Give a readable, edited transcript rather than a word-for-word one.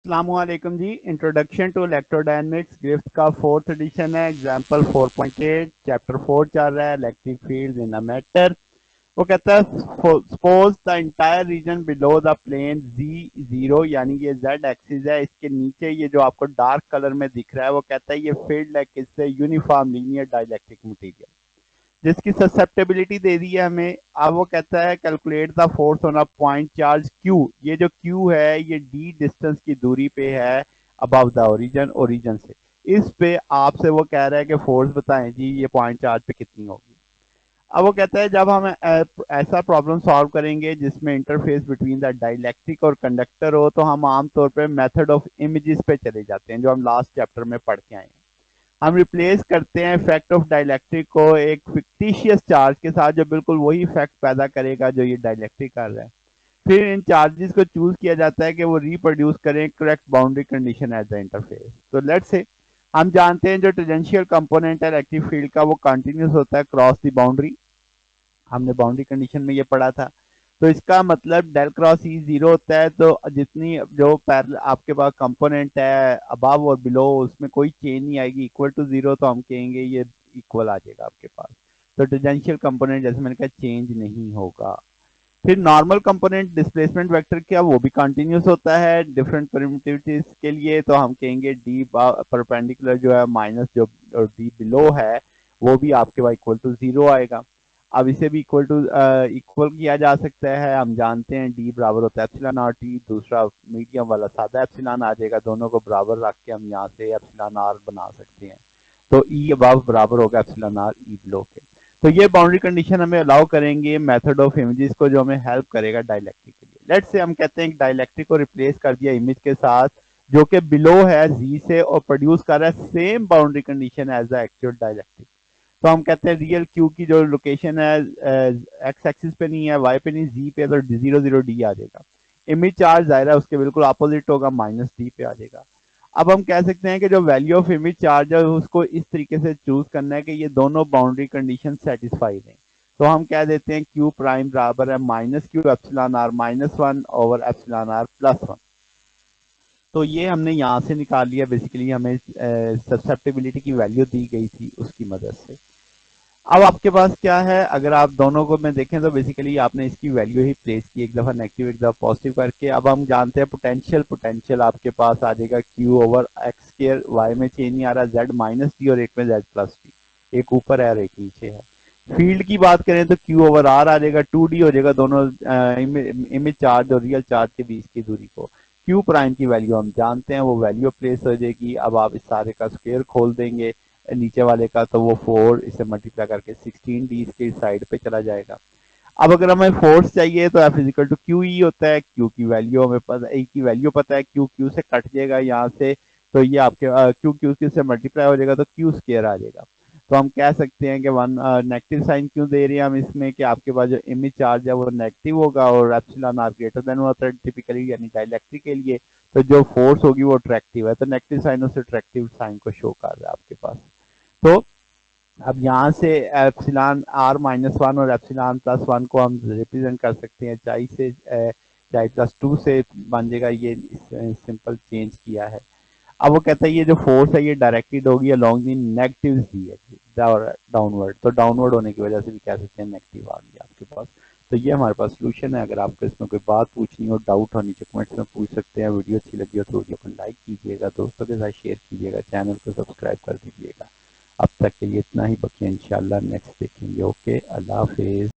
अस्सलामुअलैकुम जी। Introduction to electrodynamics Griffith का फोर्थ एडिशन है। एग्जांपल 4.8 चैप्टर 4 चल रहा है, electric field in a matter. वो कहता है suppose the entire region below the plane Z0, यानी ये Z एक्सिस है, इसके नीचे ये जो आपको डार्क कलर में दिख रहा है, वो कहता है ये फील्ड है किससे, यूनिफॉर्म लीनियर डाइलेक्ट्रिक मटेरियल, जिसकी ससेप्टेबिलिटी दे दी है हमें। अब वो कहता है calculate the force on a point charge Q। ये जो Q है ये D डिस्टेंस की दूरी पे है अबव द ओरिजिन, ओरिजिन से। इस पे आपसे वो कह रहा है कि फोर्स बताएं जी ये पॉइंट चार्ज पे कितनी होगी। अब वो कहता है जब हम ऐसा प्रॉब्लम सॉल्व करेंगे जिसमें इंटरफेस बिटवीन द डाइलेक्ट्रिक और कंडक्टर हो, तो हम आमतौर पे मेथड ऑफ इमेजेस पे चले जाते हैं, जो हम लास्ट चैप्टर में पढ़ के आए हैं। हम रिप्लेस करते हैं इफेक्ट ऑफ डाइलेक्ट्रिक को एक फिक्टिशियस चार्ज के साथ, जो बिल्कुल वही इफेक्ट पैदा करेगा जो ये डाइलेक्ट्रिक कर रहा है। फिर इन चार्जेस को चूज किया जाता है कि वो रिप्रोड्यूस करें correct boundary condition at the interface. तो लेट्स से हम जानते हैं जो टेंजेंशियल कंपोनेंट है इलेक्ट्रिक फील्ड का वो कंटिन्यूस होता है क्रॉस द बाउंड्री। हमने बाउंड्री कंडीशन में ये पढ़ा था। तो इसका मतलब डेल क्रॉस ई जीरो होता है, तो जितनी जो पैरेलल आपके पास कंपोनेंट है अबव और बिलो उसमें कोई चेंज नहीं आएगी, इक्वल टू जीरो, तो हम कहेंगे ये इक्वल आ जाएगा आपके पास। तो टेंजेंशियल कंपोनेंट जैसे मैंने कहा चेंज नहीं होगा। फिर नॉर्मल कंपोनेंट डिस्प्लेसमेंट वेक्टर क्या वो भी कंटिन्यूस होता है डिफरेंट परमिटिविटीज के लिए, तो हम कहेंगे डी परपेंडिकुलर जो है माइनस जो डी बिलो है वो भी आपके पास इक्वल टू जीरो आएगा। अब इसे भी इक्वल किया जा सकता है। हम जानते हैं डी बराबर होता है एप्सिलॉन आर टी, दूसरा मीडियम वाला सादा एप्सिलॉन आ जाएगा, दोनों को बराबर रख के हम यहाँ से एप्सिलॉन आर बना सकते हैं। तो ई अबव बराबर होगा एप्सिलॉन आर ई बिलो के। तो ये बाउंड्री कंडीशन हमें अलाउ करेंगे मेथड ऑफ इमेजेस को, जो हमें हेल्प करेगा डाइलेक्ट्रिक के लिए। लेट्स से हम कहते हैं डाइलेक्ट्रिक को रिप्लेस कर दिया इमेज के साथ जो कि बिलो है जी से और प्रोड्यूस कर रहा है same boundary condition as the actual dielectric. तो हम कहते हैं रियल क्यू की जो लोकेशन है एक्स एक्सिस पे नहीं है, वाई पे नहीं, जी पे, तो 0 0 डी आ जाएगा। इमेज चार्ज जाहिर है उसके बिल्कुल अपोजिट होगा, माइनस डी पे आ जाएगा। अब हम कह सकते हैं कि जो वैल्यू ऑफ इमेज चार्ज है उसको इस तरीके से चूज करना है कि ये दोनों बाउंड्री कंडीशन सेटिस्फाइड हैं। तो हम कह देते हैं क्यू प्राइम बराबर है minus q epsilon r minus one over epsilon r plus one. तो ये हमने यहाँ से निकाल लिया, बेसिकली हमें ससेप्टेबिलिटी की वैल्यू दी गई थी उसकी मदद से। अब आपके पास क्या है, अगर आप दोनों को में देखें तो बेसिकली आपने इसकी वैल्यू ही प्लेस की, एक दफा नेगेटिव एक दफा पॉजिटिव करके। अब हम जानते हैं पोटेंशियल, पोटेंशियल आपके पास आ जाएगा q over x square, y में चेंज नहीं आ रहा, जेड माइनस डी और एक में जेड प्लस डी, एक ऊपर है और एक नीचे है। फील्ड की बात करें तो क्यू ओवर आर आ जाएगा, 2D हो जाएगा दोनों इमेज चार्ज और रियल चार्ज के बीच की दूरी को। क्यू प्राइम की वैल्यू हम जानते हैं, वो वैल्यू प्लेस हो जाएगी। अब आप इस सारे का स्क्वायर खोल देंगे नीचे वाले का, तो वो 4 इसे मल्टीप्लाई करके 16D इसके साइड पे चला जाएगा। अब अगर हमें फोर्स चाहिए तो f equal to q e होता है, क्यू की वैल्यू हमें पता, ए की वैल्यू पता है, क्यू क्यू से कट जाएगा यहाँ से, तो ये आपके क्यू क्यू से मल्टीप्लाई हो जाएगा तो क्यू स्क्वायर आ जाएगा। तो हम कह सकते हैं कि वन नेगेटिव साइन क्यों दे रहे हैं हम इसमें, कि आपके पास जो इमेज चार्ज है वो नेगेटिव होगा और एप्सिलॉन आर ग्रेटर देन होता है टिपिकली, यानी डाइलेक्ट्रिक के लिए। तो जो फोर्स होगी वो अट्रैक्टिव है, तो नेगेटिव साइन उस अट्रैक्टिव साइन को शो कर रहा है आपके पास। तो अब यहाँ से एप्सिलॉन आर माइनस वन और एप्सिलॉन प्लस वन को हम रिप्रेजेंट कर सकते हैं चाई से, चाई प्लस टू से बन जाएगा, ये सिंपल चेंज किया है। अब वो कहता है ये जो फोर्स है ये डायरेक्टेड होगी अलोंग दी नेगेटिव दी है डाउनवर्ड, तो डाउनवर्ड होने की वजह से भी कह सकते हैं नेगेटिव आ गया आपके पास। तो ये हमारे पास सोल्यूशन है। अगर आपको इसमें कोई बात पूछनी हो, डाउट हो, नीचे कमेंट्स में पूछ सकते हैं। वीडियो अच्छी लगी हो तो वीडियो को लाइक कीजिएगा, दोस्तों के साथ शेयर कीजिएगा, चैनल को सब्सक्राइब कर दीजिएगा। अब तक के लिए इतना ही, बाकी इंशाल्लाह नेक्स्ट देखेंगे। ओके, अल्लाह हाफिज।